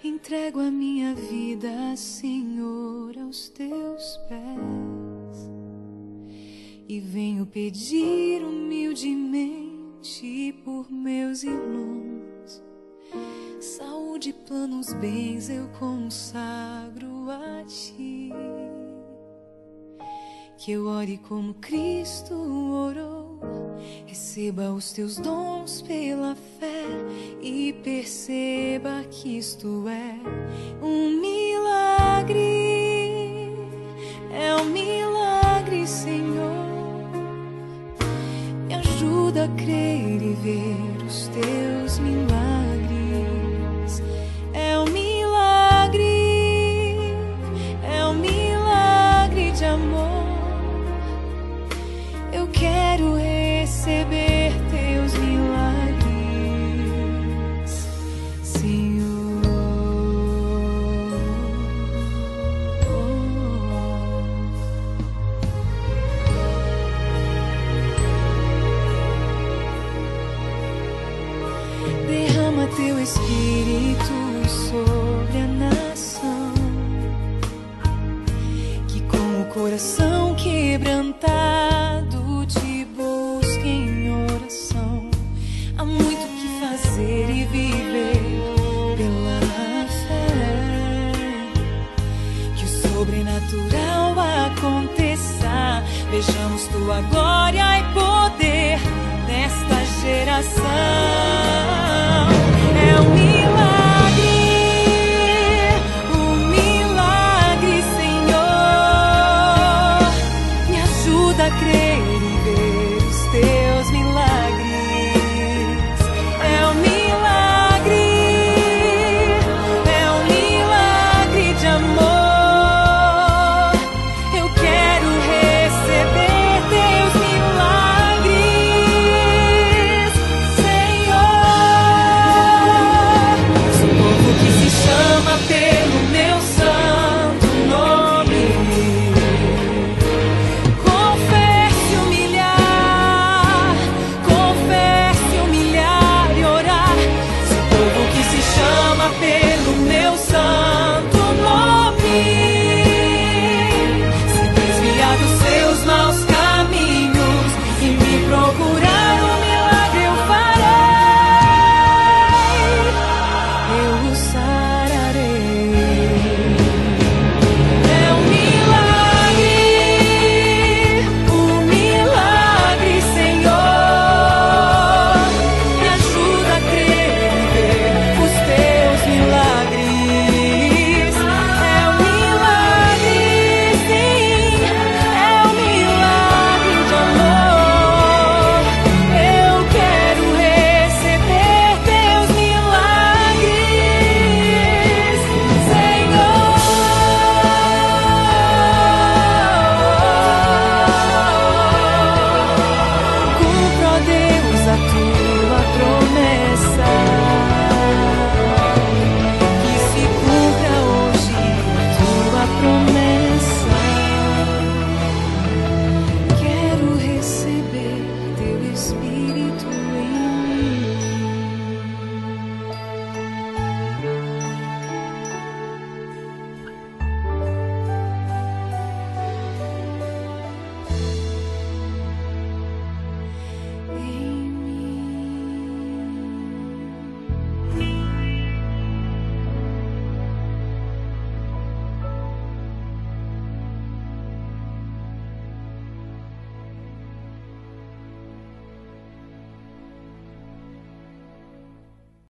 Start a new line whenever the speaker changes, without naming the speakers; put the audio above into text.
Entrego a minha vida, Senhor, aos teus pés e venho pedir humildemente por meus irmãos. Saúde, planos, bens eu consagro a ti. Que eu ore como Cristo orou, receba os teus dons pela fé e perceba que isto é um milagre. É um milagre, Senhor. Me ajuda a crer e ver os teus milagres. É um milagre, é um milagre de amor. Eu quero receber teus milagres, Senhor. Derrama teu Espírito sobre a nação, que com o coração quebrantado te busque em oração. Há muito que fazer e viver pela fé. Que o sobrenatural aconteça. Vejamos tua glória e poder nesta geração.